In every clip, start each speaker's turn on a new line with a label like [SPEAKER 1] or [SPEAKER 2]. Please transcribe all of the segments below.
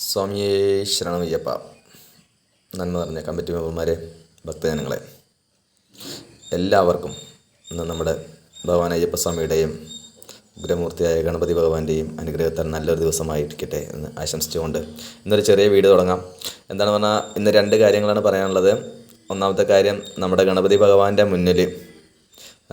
[SPEAKER 1] സ്വാമിയേ ശരണമയ്യപ്പ. നന്മ നിറഞ്ഞ കമ്മിറ്റി മെമ്പർമാരെ, ഭക്തജനങ്ങളെ, എല്ലാവർക്കും ഇന്ന് നമ്മുടെ ഭഗവാൻ അയ്യപ്പസ്വാമിയുടെയും ഉഗ്രമൂർത്തിയായ ഗണപതി ഭഗവാന്റെയും അനുഗ്രഹത്താൽ നല്ലൊരു ദിവസമായിരിക്കട്ടെ എന്ന് ആശംസിച്ചുകൊണ്ട് ഇന്നൊരു ചെറിയ വീഡിയോ തുടങ്ങാം. എന്താണെന്ന് പറഞ്ഞാൽ ഇന്ന് രണ്ട് കാര്യങ്ങളാണ് പറയാനുള്ളത്. ഒന്നാമത്തെ കാര്യം, നമ്മുടെ ഗണപതി ഭഗവാന്റെ മുന്നിൽ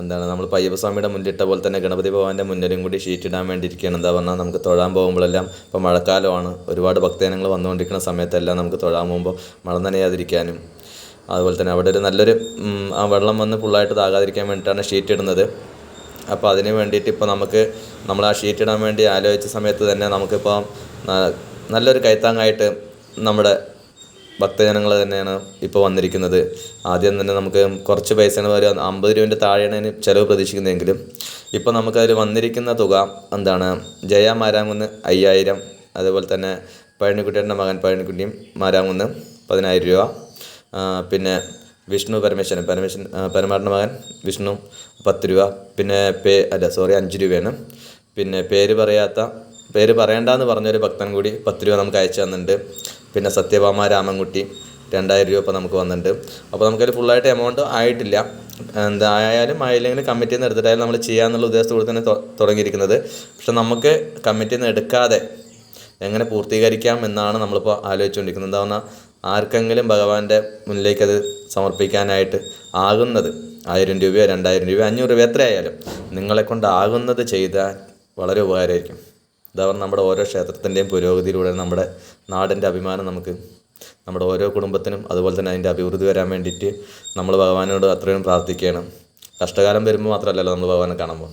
[SPEAKER 1] നമ്മൾ അയ്യപ്പസ്വാമിയുടെ മുന്നിലിട്ട പോലെ തന്നെ ഗണപതി ഭഗവാന്റെ മുന്നിലും കൂടി ഷീറ്റ് ഇടാൻ വേണ്ടിയിരിക്കുകയാണ്. എന്താ പറഞ്ഞാൽ നമുക്ക് തൊഴാൻ പോകുമ്പോഴെല്ലാം, ഇപ്പോൾ മഴക്കാലമാണ്, ഒരുപാട് ഭക്തജനങ്ങൾ വന്നുകൊണ്ടിരിക്കുന്ന സമയത്തെല്ലാം നമുക്ക് തൊഴാൻ പോകുമ്പോൾ മഴ നനയാതിരിക്കാനും അതുപോലെ തന്നെ അവിടെ ഒരു നല്ലൊരു ആ വെള്ളം വന്ന് ഫുള്ളായിട്ട് താകാതിരിക്കാൻ വേണ്ടിയിട്ടാണ് ഷീറ്റ് ഇടുന്നത്. അപ്പോൾ അതിന് വേണ്ടിയിട്ട് ഇപ്പോൾ നമ്മൾ ആ ഷീറ്റ് ഇടാൻ വേണ്ടി ആലോചിച്ച സമയത്ത് തന്നെ നമുക്കിപ്പോൾ നല്ലൊരു കൈത്താങ്ങായിട്ട് നമ്മുടെ ഭക്തജനങ്ങൾ തന്നെയാണ് ഇപ്പോൾ വന്നിരിക്കുന്നത്. ആദ്യം തന്നെ നമുക്ക് കുറച്ച് പൈസയാണ്, ഒരു 50 രൂപേൻ്റെ താഴെയാണ് അതിന് ചിലവ് പ്രതീക്ഷിക്കുന്നതെങ്കിലും ഇപ്പോൾ നമുക്കതിൽ വന്നിരിക്കുന്ന തുക ജയ മാരാങ്കുന്ന് 5000, അതുപോലെ തന്നെ പഴനിക്കുട്ടിയുടെ മകൻ പഴനിക്കുട്ടിയും മാരാങ്കുന്ന് 10000 രൂപ, പിന്നെ വിഷ്ണു പരമാറിൻ്റെ മകൻ വിഷ്ണു 10 രൂപ, പിന്നെ 5 രൂപയാണ്. പിന്നെ പേര് പറയണ്ടെന്ന് പറഞ്ഞൊരു ഭക്തൻ കൂടി 10 രൂപ നമുക്ക് അയച്ചു തന്നിട്ടുണ്ട്. പിന്നെ സത്യഭാമ രാമൻകുട്ടി 2000 രൂപ ഇപ്പോൾ നമുക്ക് വന്നിട്ടുണ്ട്. അപ്പോൾ നമുക്കതിൽ ഫുള്ളായിട്ട് എമൗണ്ട് ആയിട്ടില്ല. ആയാലും കമ്മിറ്റിയിൽ നിന്ന് എടുത്തിട്ടായാലും നമ്മൾ ചെയ്യാമെന്നുള്ള ഉദ്ദേശത്തോടെ തന്നെ തുടങ്ങിയിരിക്കുന്നത്. പക്ഷെ നമുക്ക് കമ്മിറ്റിയിൽ നിന്ന് എടുക്കാതെ എങ്ങനെ പൂർത്തീകരിക്കാം എന്നാണ് നമ്മളിപ്പോൾ ആലോചിച്ചുകൊണ്ടിരിക്കുന്നത്. എന്താ പറഞ്ഞാൽ ആർക്കെങ്കിലും ഭഗവാന്റെ മുന്നിലേക്ക് അത് സമർപ്പിക്കാനായിട്ട് ആകുന്നത് 1000 രൂപയോ 2000 രൂപയോ 500 രൂപ എത്രയായാലും നിങ്ങളെക്കൊണ്ട് ആകുന്നത് ചെയ്താൽ വളരെ ഉപകാരമായിരിക്കും. എന്താ പറഞ്ഞാൽ നമ്മുടെ ഓരോ ക്ഷേത്രത്തിൻ്റെയും പുരോഗതിയിലൂടെ നമ്മുടെ നാടിൻ്റെ അഭിമാനം നമുക്ക് നമ്മുടെ ഓരോ കുടുംബത്തിനും അതുപോലെ തന്നെ അതിൻ്റെ അഭിവൃദ്ധി വരാൻ വേണ്ടിയിട്ട് നമ്മൾ ഭഗവാനോട് അത്രയും പ്രാർത്ഥിക്കുകയാണ്. കഷ്ടകാലം വരുമ്പോൾ മാത്രമല്ലല്ലോ നമ്മൾ ഭഗവാനെ കാണുമ്പോൾ,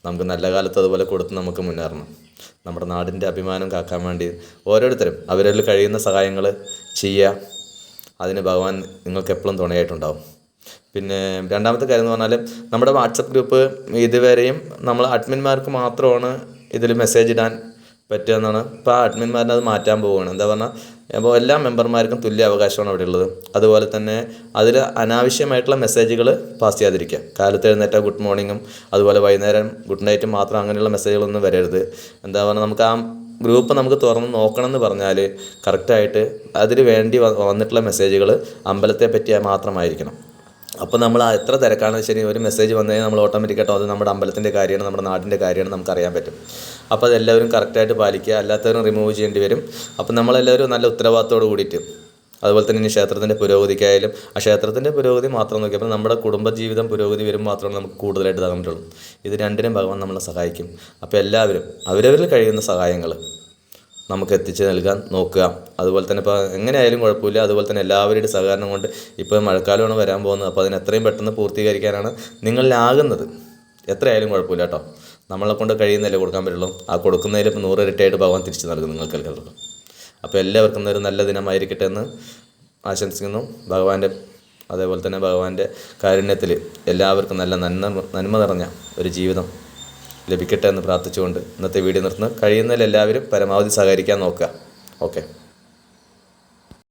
[SPEAKER 1] നമുക്ക് നല്ല കാലത്ത് അതുപോലെ കൊടുത്ത് നമുക്ക് മുന്നേറണം. നമ്മുടെ നാടിൻ്റെ അഭിമാനം കാക്കാൻ വേണ്ടി ഓരോരുത്തരും അവരിൽ കഴിയുന്ന സഹായങ്ങൾ ചെയ്യുക. അതിന് ഭഗവാൻ നിങ്ങൾക്ക് എപ്പോഴും തുണയായിട്ടുണ്ടാവും. പിന്നെ രണ്ടാമത്തെ കാര്യം എന്ന് പറഞ്ഞാൽ, നമ്മുടെ വാട്സപ്പ് ഗ്രൂപ്പ് ഇതുവരെയും നമ്മൾ അഡ്മിന്മാർക്ക് മാത്രമാണ് ഇതിൽ മെസ്സേജ് ഇടാൻ പറ്റുക എന്നാണ്. ഇപ്പോൾ ആ അഡ്മിന്മാരിനെ അത് മാറ്റാൻ പോവുകയാണ്. എന്താ പറഞ്ഞാൽ അപ്പോൾ എല്ലാ മെമ്പർമാർക്കും തുല്യ അവകാശമാണ് അവിടെ ഉള്ളത്. അതുപോലെ തന്നെ അതിൽ അനാവശ്യമായിട്ടുള്ള മെസ്സേജുകൾ പാസ് ചെയ്യാതിരിക്കുക. കാലത്ത് എഴുന്നേറ്റ ഗുഡ് മോർണിംഗും അതുപോലെ വൈകുന്നേരം ഗുഡ് നൈറ്റും മാത്രം അങ്ങനെയുള്ള മെസ്സേജുകളൊന്നും വരരുത്. എന്താ പറഞ്ഞാൽ നമുക്ക് ആ ഗ്രൂപ്പ് നമുക്ക് തുറന്ന് നോക്കണം എന്ന് പറഞ്ഞാൽ കറക്റ്റായിട്ട് അതിന് വേണ്ടി വന്നിട്ടുള്ള മെസ്സേജുകൾ അമ്പലത്തെ പറ്റിയാൽ മാത്രമായിരിക്കണം. അപ്പോൾ നമ്മൾ എത്ര തിരക്കാണെന്ന് ശരി, ഒരു മെസ്സേജ് വന്നു കഴിഞ്ഞാൽ നമ്മൾ ഓട്ടോമാറ്റിക്കായിട്ടോ അത് നമ്മുടെ അമ്പലത്തിൻ്റെ കാര്യമാണ്, നമ്മുടെ നാടിൻ്റെ കാര്യമാണ്, നമുക്കറിയാൻ പറ്റും. അപ്പോൾ അതെല്ലാവരും കറക്റ്റായിട്ട് പാലിക്കുക, അല്ലാത്തവരും റിമൂവ് ചെയ്യേണ്ടി വരും. അപ്പോൾ നമ്മളെല്ലാവരും നല്ല ഉത്തരവാദിത്തോട് കൂടിയിട്ട്, അതുപോലെ തന്നെ ഇനി ക്ഷേത്രത്തിൻ്റെ പുരോഗതിക്കായാലും ആ ക്ഷേത്രത്തിൻ്റെ പുരോഗതി മാത്രം നോക്കിയപ്പോൾ നമ്മുടെ കുടുംബജീവിതം പുരോഗതി വരും മാത്രമാണ് നമുക്ക് കൂടുതലായിട്ട് ഇതാകാൻ പറ്റുള്ളൂ. ഇത് രണ്ടിനും ഭഗവാൻ നമ്മളെ സഹായിക്കും. അപ്പോൾ എല്ലാവരും അവരവരിൽ കഴിയുന്ന സഹായങ്ങൾ നമുക്ക് എത്തിച്ച് നൽകാൻ നോക്കുക. അതുപോലെ തന്നെ ഇപ്പോൾ എങ്ങനെയായാലും കുഴപ്പമില്ല. അതുപോലെ തന്നെ എല്ലാവരുടെയും സഹകരണം കൊണ്ട് ഇപ്പോൾ മഴക്കാലമാണ് വരാൻ പോകുന്നത്. അപ്പോൾ അതിന് എത്രയും പെട്ടെന്ന് പൂർത്തീകരിക്കാനാണ് നിങ്ങളിലാകുന്നത്. എത്രയായാലും കുഴപ്പമില്ല കേട്ടോ. നമ്മളെ കൊണ്ട് കഴിയുന്നതല്ലേ കൊടുക്കാൻ പറ്റുള്ളൂ. ആ കൊടുക്കുന്നതിൽ ഇപ്പോൾ 100 ഇരട്ടിയായിട്ട് ഭഗവാൻ തിരിച്ചു നൽകും നിങ്ങൾക്ക് എല്ലാവർക്കും. അപ്പോൾ എല്ലാവർക്കും ഒരു നല്ല ദിനമായിരിക്കട്ടെ എന്ന് ആശംസിക്കുന്നു. അതേപോലെ തന്നെ ഭഗവാന്റെ കാരുണ്യത്തിൽ എല്ലാവർക്കും നല്ല നന്മ നിറഞ്ഞ ഒരു ജീവിതം ലഭിക്കട്ടെ എന്ന് പ്രാർത്ഥിച്ചുകൊണ്ട് ഇന്നത്തെ വീഡിയോ നിർത്തുന്നു. കഴിയുന്നതിൽ എല്ലാവരും പരമാവധി സഹകരിക്കാൻ നോക്കുക. ഓക്കെ.